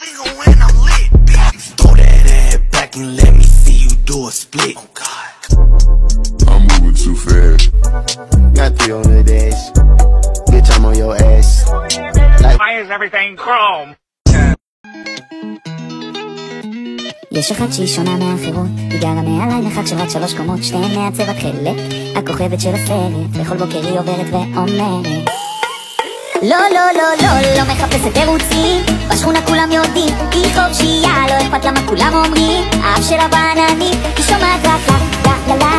Nigga, when I'm lit, bitch. Throw that ass back and let me see you do a split. Oh God. I'm moving too fast. Got 300 days. Bitch, I'm on your ass. Like, why is everything chrome? יש אחת שהיא שונה מהאחרות, היא גרה מעליי מרחק של רק 3 קומות, שתיהן מהצבע תכלת, הכוכבת של הסרט, בכל בוקר היא עוברת ואומרת לא, לא, לא, לא, לא מחפשת תירוצים, בשכונה כולם יודעים, היא חופשייה, לא אכפת למה כולם אומרים, האף שלה בענני, היא שומעת רק לה, לה, לה,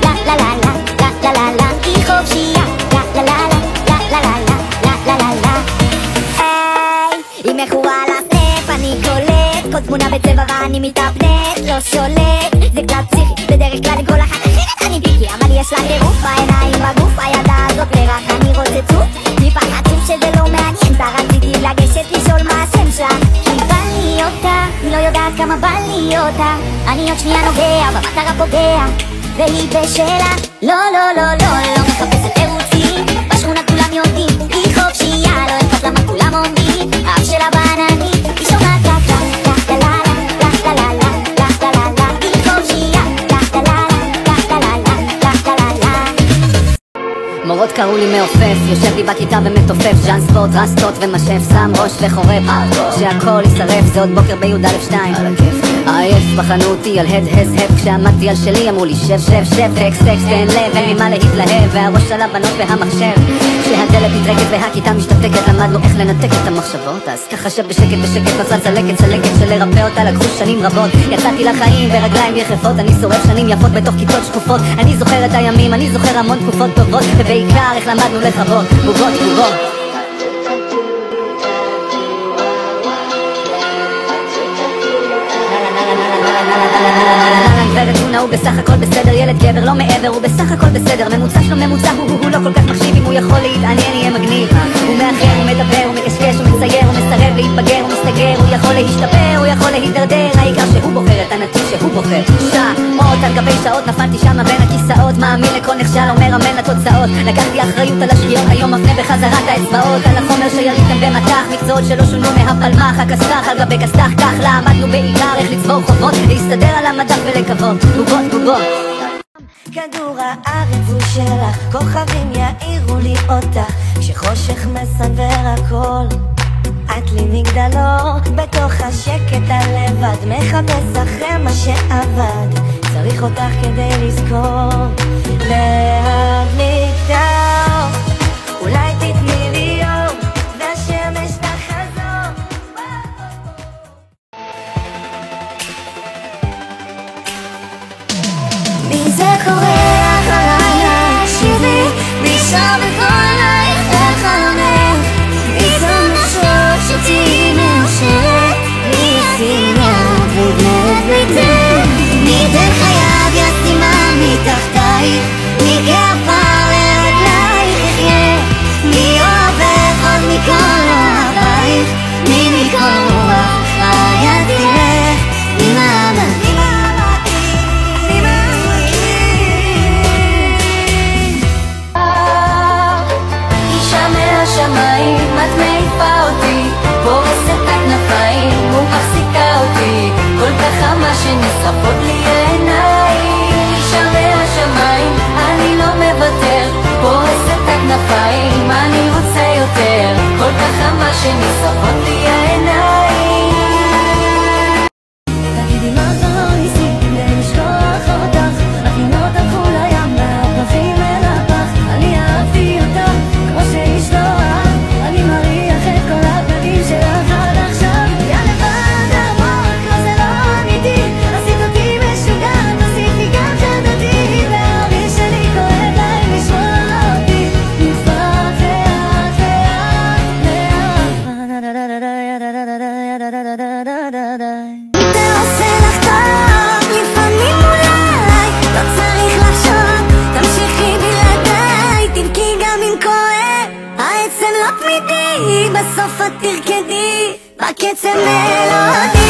לה, לה, לה, לה, לה, לה, לה, לה, היא חופשייה, לה, לה, לה, לה, לה, לה, לה, לה, לה, לה, היי, היא מכורה לסנאפ, אני קולט, כל תמונה בצבע ואני מתאבדת, לא שולט, זה קצת פסיכי, בדרך כלל לכל אחת אחרת אני פיקי, אבל יש לה טירוף בעיניים בגוף, הידה הזאת פרח, אני רוצה צוף, מפחד שוב שזה לא מעניין, רציתי לגשת לשאול מה השם שלה, כי בא לי אותה, היא לא יודעת כמה בא לי אותה, אני עוד שנייה נוגע, במטרה פוגע, והיא בשלה, לא, לא, לא, לא, לא מחפשת תירוצים, בשכונה כולם יודעים, היא חופשייה, לא אכפת למה כולם אומרים, האף שלה בענני, היא שומעת רק לה, לה, לה, לה, לה, לה, לה, לה, לה, לה, לה, היא חופשייה, לה, לה, לה, לה, לה, לה, לה, לה, לה. מורות קראו לי מעופף, יושב לי בכיתה ומתופף, ז'אן ספורט, רסטות ומשף, שם ראש וחורף, שהכל יישרף, זה עוד בוקר בי"א2, עייף בחנו אותי על הד הזהב, כשעמדתי על שלי אמרו לי שב שב שב, טקסט טקסט אין לב, אין ממה להתלהב, והראש על הבנות והמחשב, כשהדלת מתרקת והכיתה משתתקת, למדנו איך לנתק את המחשבות, אז ככה שב בשקט בשקט, נוצרה צלקת צלקת שלרפא אותה לקחו שנים רבות, יצאתי לחיים ברגליים יחפות, אני שורף שנים יפות בתוך כיתות שקופות, אני זוכר את הימים, אני זוכר המון תקופות טובות, ובעיקר איך למדנו לחוות, בובות בובות. גברת תונה הוא בסך הכל בסדר, ילד גבר לא מעבר, הוא בסך הכל בסדר, ממוצע שלו ממוצע, הוא לא כל כך מחשיב, אם הוא יכול להתעניין יהיה מגניב, הוא מאחר, הוא מדבר, הוא מקשקש, הוא מצייר, הוא מסרב להתבגר, הוא מסתגר, הוא יכול להשתפר, הוא יכול להידרדר, העיקר שהוא בוחר את הנתיב שהוא בוחר, שעות על גבי שעות, נפלתי שמה בין הכיסאות, מאמין לכל נכשל, אומר אמן לתוצאות, לקחתי אחריות על השגיאות, היום מפנה בחזרת האצבעות, על החומר שיריתם במטח, מקצועות שלא שונו מהפלמח, הכסתח על גבי כסתח, כך למדנו בעיקר איך לצבור חובות, להסתדר על המדף ולקוות, בובות בובות. כדור הארץ הוא שלך, כוכבים יאירו לי אותך, כשחושך מסנוור הכל, את לי מגדלור, בתוך השקט הלבד, מחפש אחרי מה שעבד, צריך אותך כדי לזכור, להדליק את האור, אולי תתני לי יום, והשמש תחזור. מי זה קורא אחריי, שיבי, מי שר בקולייך לחלומך, מי זו נחשוב שתהיי מאושרת, מי ישים יד ויבנה את ביתך, מי תן חייו ישימה מתחתייך, מי כעפר לרגלייך יחיה, מי אוהבך עוד מכל אוהבייך, מי מכל רוח חיה תלך, מי מאמנתי השמיים, את מעיפה אותי, פורסת הכנפיים ומחזיקה אותי, כל כך חמה שנשרפות לי העיניים, אישה מהשמיים, אני לא מוותר, פורסת הכנפיים, אני רוצה יותר, כל כך חמה שנשרפות לי העיניים. תגידי מה זו ניסי כדי לשכוח אותך, הפינות הלכו לים והפרחים אל הפח, אני אהבתי אותך כמו שאיש לא אהב, אני מריח את כל הבגדים שלך עד עכשיו, יא לבד המוח, לא זה לא אמיתי, עשית אותי משוגעת, עשית לי גם חדתי, והאוויר שלי כואב להם לשמוע אותי, נפרח לאט לאט לאט, זה עושה לך טוב, לפעמים אולי, לא צריך לחשוב, תמשיכי בלעדיי, תבכי גם אם כואב, העצם לא תמידי, בסוף את תרקדי, בקצב מלודי.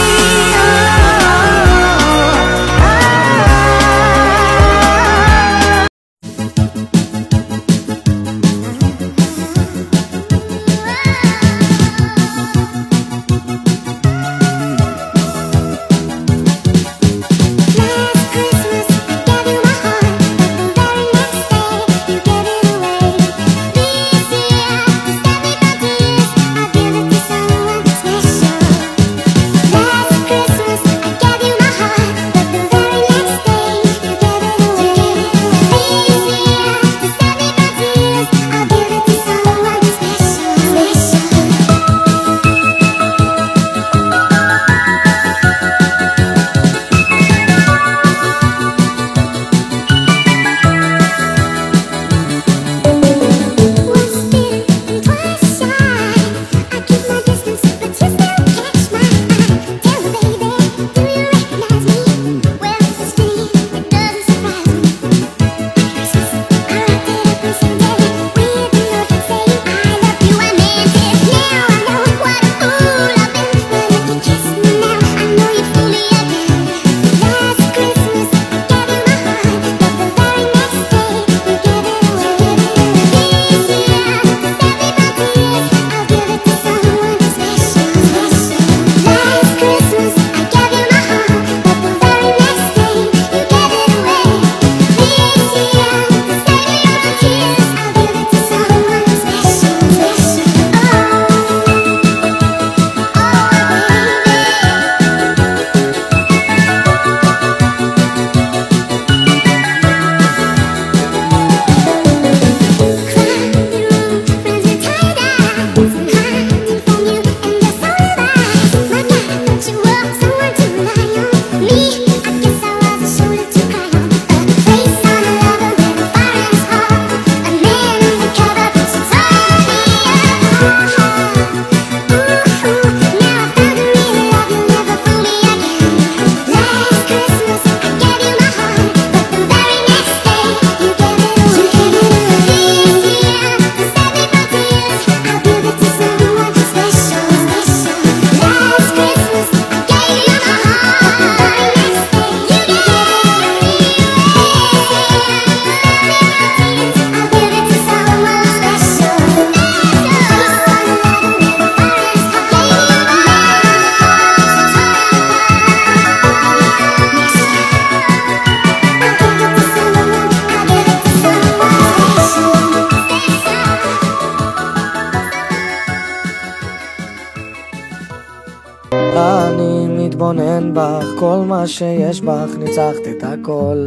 אני מתבונן בך, כל מה שיש בך ניצחת את הכל.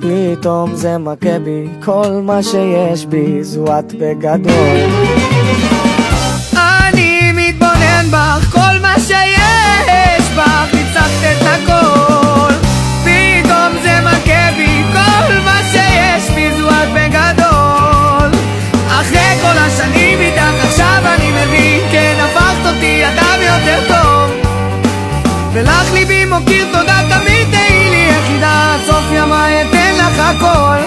פתאום זה מכה בי, כל מה שיש בי זו את בגדול. אני מתבונן בך, כל מה שיש בך ניצחת את הכל. פתאום זה מכה בי, כל מה שיש בי זו את בגדול. אחרי כל השנים איתך עכשיו אני מבין, כן הפכת אותי אדם יותר טוב. ולך ליבי מוקיר תודה, תמיד תהי לי יחידה, סוף ימיי אתן לך הכל.